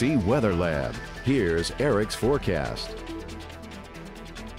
KC Weather Lab. Here's Eric's forecast.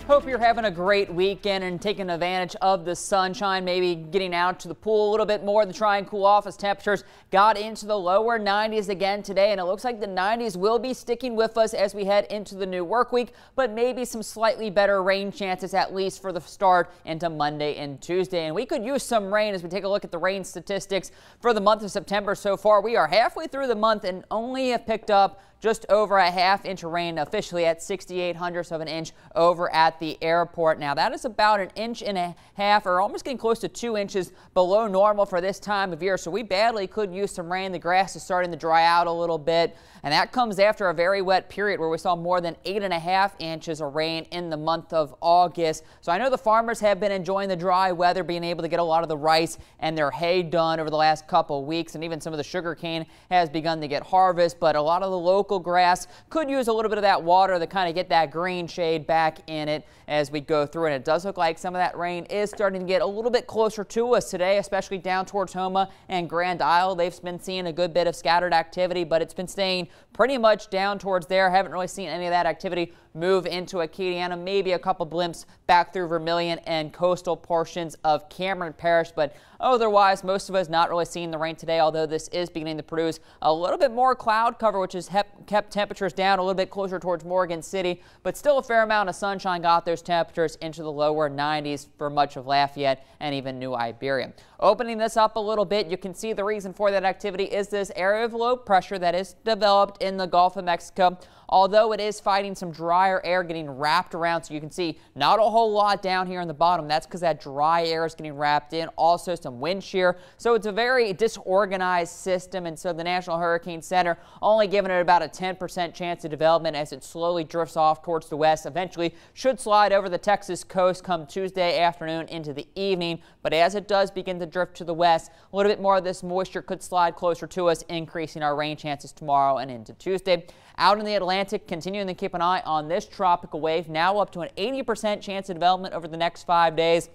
Hope you're having a great weekend and taking advantage of the sunshine, maybe getting out to the pool a little bit more to try and cool off as temperatures got into the lower 90s again today. And it looks like the 90s will be sticking with us as we head into the new work week, but maybe some slightly better rain chances, at least for the start into Monday and Tuesday. And we could use some rain as we take a look at the rain statistics for the month of September so far. We are halfway through the month and only have picked up just over a ½ inch of rain officially at 0.68 of an inch over at the airport. Now that is about 1.5 inches or almost getting close to 2 inches below normal for this time of year. So we badly could use some rain. The grass is starting to dry out a little bit. And that comes after a very wet period where we saw more than 8.5 inches of rain in the month of August. So I know the farmers have been enjoying the dry weather, being able to get a lot of the rice and their hay done over the last couple of weeks. And even some of the sugar cane has begun to get harvest. But a lot of the local grass could use a little bit of that water to kind of get that green shade back in it as we go through. And it does look like some of that rain is starting to get a little bit closer to us today, especially down towards Houma and Grand Isle. They've been seeing a good bit of scattered activity, but it's been staying pretty much down towards there. Haven't really seen any of that activity move into Acadiana. Maybe a couple blimps back through Vermilion and coastal portions of Cameron Parish, but otherwise most of us not really seeing the rain today, although this is beginning to produce a little bit more cloud cover, which has kept temperatures down a little bit closer towards Morgan City, but still a fair amount of sunshine got those temperatures into the lower 90s for much of Lafayette and even New Iberia. Opening this up a little bit, you can see the reason for that activity is this area of low pressure that is developed in the Gulf of Mexico. Although it is fighting some drier air getting wrapped around, so you can see not a whole lot down here in the bottom. That's because that dry air is getting wrapped in. Also some wind shear. So it's a very disorganized system, and so the National Hurricane Center only giving it about a 10% chance of development as it slowly drifts off towards the west. Eventually should slide over the Texas coast come Tuesday afternoon into the evening. But as it does begin to drift to the west, a little bit more of this moisture could slide closer to us, increasing our rain chances tomorrow and into Tuesday. Out in the Atlantic, continuing to keep an eye on this tropical wave, now up to an 80% chance of development over the next 5 days.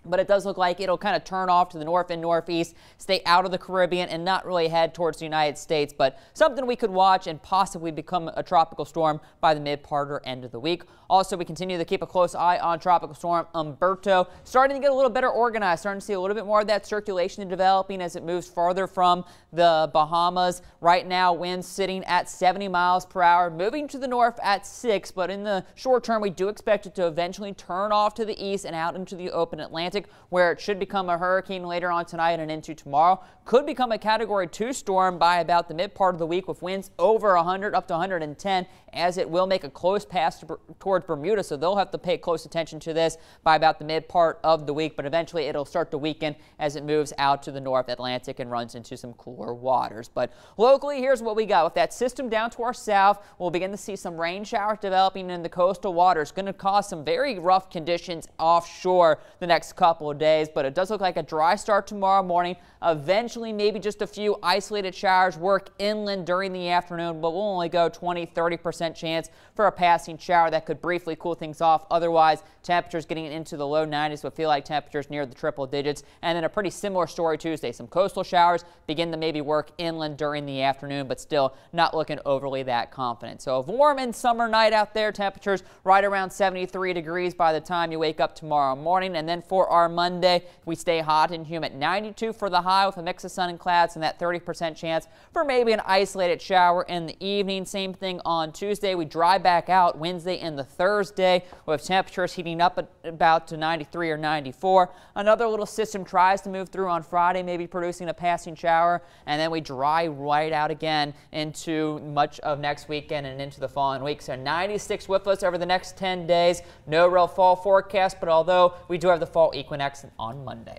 But it does look like it'll kind of turn off to the north and northeast, stay out of the Caribbean, and not really head towards the United States. But something we could watch and possibly become a tropical storm by the mid-part or end of the week. Also, we continue to keep a close eye on tropical storm Humberto, starting to get a little better organized, starting to see a little bit more of that circulation developing as it moves farther from the Bahamas. Right now, winds sitting at 70 miles per hour, moving to the north at 6. But in the short term, we do expect it to eventually turn off to the east and out into the open Atlantic, where it should become a hurricane later on tonight and into tomorrow. Could become a Category 2 storm by about the mid part of the week with winds over 100 up to 110, as it will make a close pass towards Bermuda. So they'll have to pay close attention to this by about the mid part of the week. But eventually it'll start to weaken as it moves out to the North Atlantic and runs into some cooler waters. But locally, here's what we got. With that system down to our south, we'll begin to see some rain showers developing in the coastal waters. Going to cause some very rough conditions offshore the next couple of days, but it does look like a dry start tomorrow morning. Eventually, maybe just a few isolated showers work inland during the afternoon, but we'll only go 20-30% chance for a passing shower that could briefly cool things off. Otherwise, temperatures getting into the low 90s would feel like temperatures near the triple digits. And then a pretty similar story Tuesday. Some coastal showers begin to maybe work inland during the afternoon, but still not looking overly that confident. So a warm and summer night out there. Temperatures right around 73 degrees by the time you wake up tomorrow morning. And then for our Monday, we stay hot and humid. 92 for the high with a mix of sun and clouds and that 30% chance for maybe an isolated shower in the evening. Same thing on Tuesday. We dry back out Wednesday and the Thursday with temperatures heating up at about to 93 or 94. Another little system tries to move through on Friday, maybe producing a passing shower, and then we dry right out again into much of next weekend and into the following week. So 96 with us over the next 10 days. No real fall forecast, but although we do have the fall equinox on Monday.